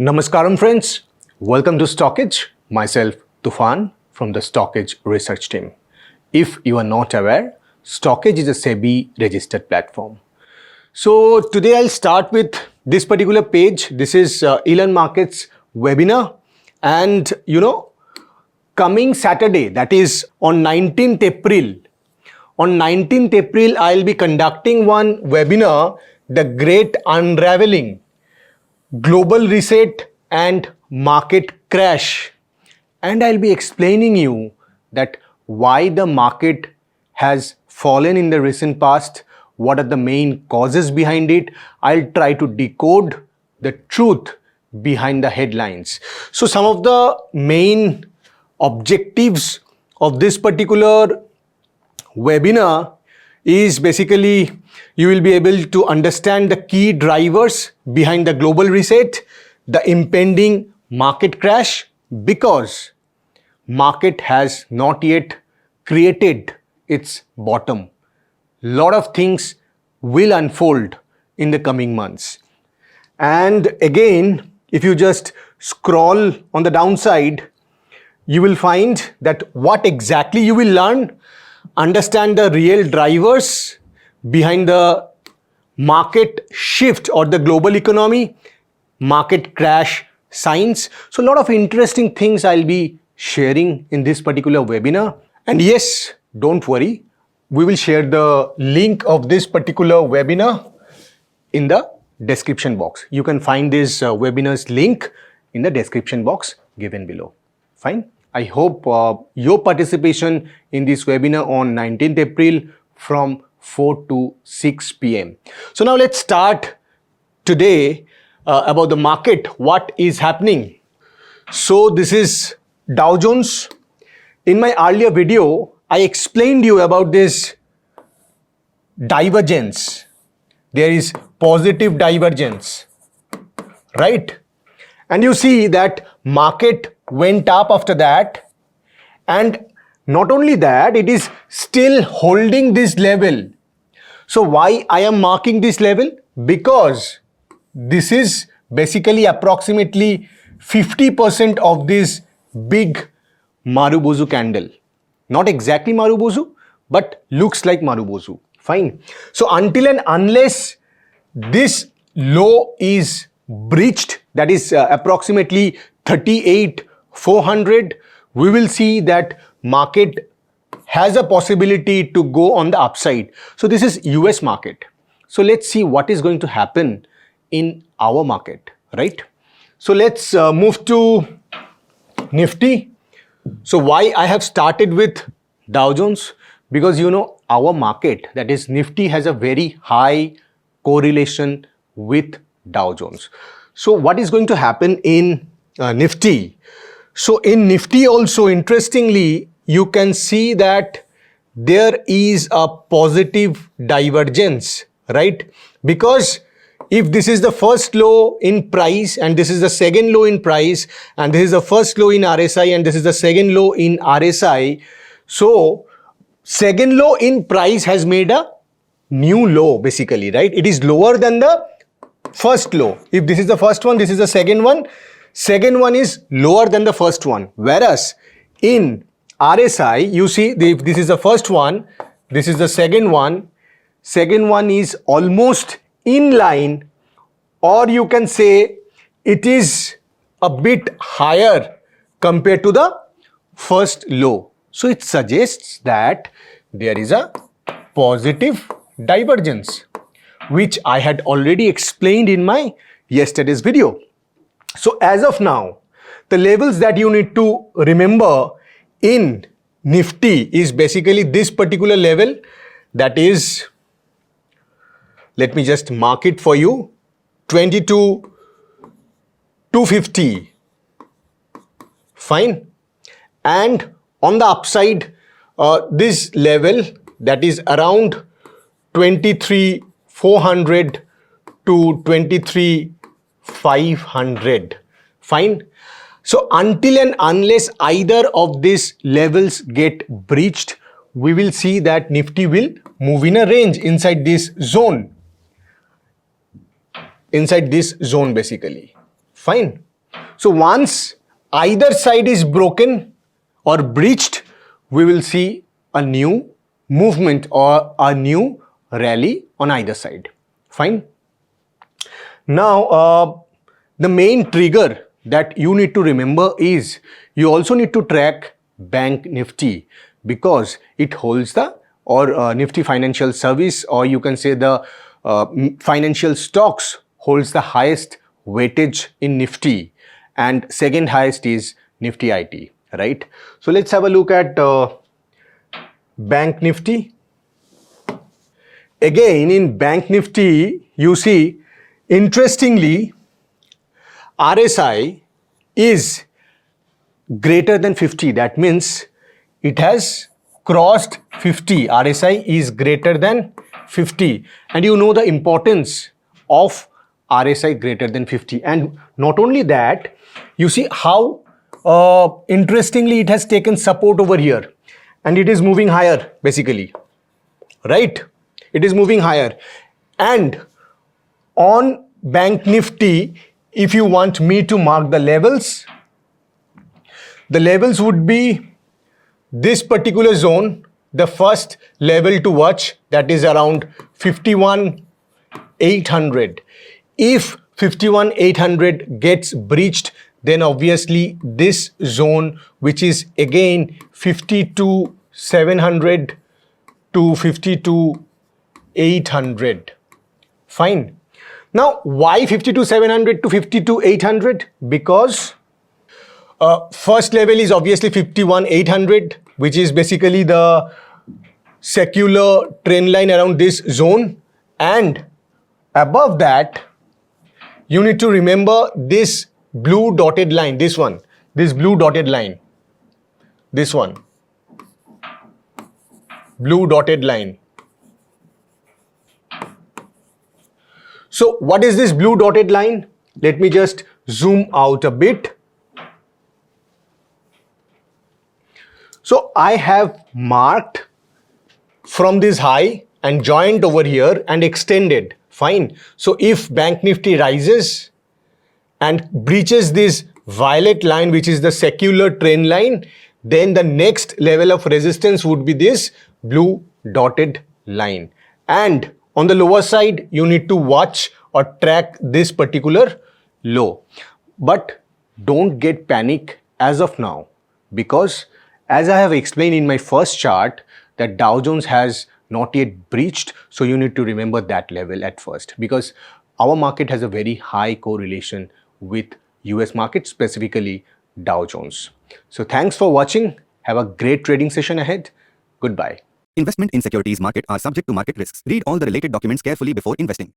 Namaskaram friends, welcome to StockEdge. Myself Tufan from the StockEdge research team. If you are not aware, StockEdge is a SEBI registered platform. So today I'll start with this particular page. This is Elon Market's webinar, and coming Saturday, that is on 19th April. On 19th April, I'll be conducting one webinar, The Great Unraveling, Global Reset and Market Crash. And I'll be explaining you that why the market has fallen in the recent past, what are the main causes behind it. I'll try to decode the truth behind the headlines. So some of the main objectives of this particular webinar is basically you will be able to understand the key drivers behind the global reset, the impending market crash, because market has not yet created its bottom. Lot of things will unfold in the coming months. And again, if you just scroll on the downside, you will find that what exactly you will learn, understand the real drivers behind the market shift or the global economy, market crash signs. So a lot of interesting things I'll be sharing in this particular webinar. And yes, don't worry, we will share the link of this particular webinar in the description box. You can find this webinar's link in the description box given below. Fine. I hope your participation in this webinar on 19th April from 4 to 6 p.m. So now let's start today about the market, what is happening. So this is Dow Jones. In my earlier video, I explained you about this divergence. There is positive divergence, right? And you see that market went up after that, and not only that, it is still holding this level. So why I am marking this level? Because this is basically approximately 50% of this big Marubozu candle. Not exactly Marubozu, but looks like Marubozu. Fine. So until and unless this low is breached, that is approximately 38,400, we will see that market has a possibility to go on the upside. So this is US market. So let's see what is going to happen in our market, right? So let's move to Nifty. So why I have started with Dow Jones? Because our market, that is Nifty, has a very high correlation with Dow Jones. So what is going to happen in Nifty? So in Nifty also, interestingly, you can see that there is a positive divergence, right? Because if this is the first low in price and this is the second low in price and this is the first low in RSI and this is the second low in RSI, so second low in price has made a new low basically, right? It is lower than the first low. If this is the first one, this is the second one. Second one is lower than the first one. Whereas in RSI, you see if this is the first one, this is the second one. Second one is almost in line, or you can say it is a bit higher compared to the first low. So it suggests that there is a positive divergence, which I had already explained in my yesterday's video. So as of now, the levels that you need to remember in Nifty is basically this particular level, that is, let me just mark it for you, 22,250. Fine. And on the upside, this level, that is around 23,400 to 23,500. Fine. So until and unless either of these levels get breached, we will see that Nifty will move in a range inside this zone. Inside this zone basically. Fine. So once either side is broken or breached, we will see a new movement or a new rally on either side. Fine. Now, the main trigger that you need to remember is you also need to track Bank Nifty because it holds the Nifty Financial Service, or you can say the financial stocks holds the highest weightage in Nifty, and second highest is Nifty IT, right? So let's have a look at Bank Nifty. Again, in Bank Nifty, you see, interestingly, RSI is greater than 50. That means it has crossed 50. RSI is greater than 50. And you know the importance of RSI greater than 50. And not only that, you see how interestingly it has taken support over here. And it is moving higher, basically. Right? It is moving higher. And on Bank Nifty, if you want me to mark the levels would be this particular zone, the first level to watch, that is around 51,800. If 51,800 gets breached, then obviously this zone, which is again 52,700 to 52,800. Fine. Now, why 52,700 to 52,800? Because first level is obviously 51,800, which is basically the secular trend line around this zone. And above that, you need to remember this blue dotted line, this one, this blue dotted line, this one, blue dotted line. So what is this blue dotted line? Let me just zoom out a bit. So I have marked from this high and joined over here and extended. Fine. So if Bank Nifty rises and breaches this violet line, which is the secular trend line, then the next level of resistance would be this blue dotted line. And on the lower side, you need to watch or track this particular low. But don't get panic as of now, because as I have explained in my first chart, that Dow Jones has not yet breached. So you need to remember that level at first, because our market has a very high correlation with US market, specifically Dow Jones. So thanks for watching. Have a great trading session ahead. Goodbye. Investment in securities market are subject to market risks. Read all the related documents carefully before investing.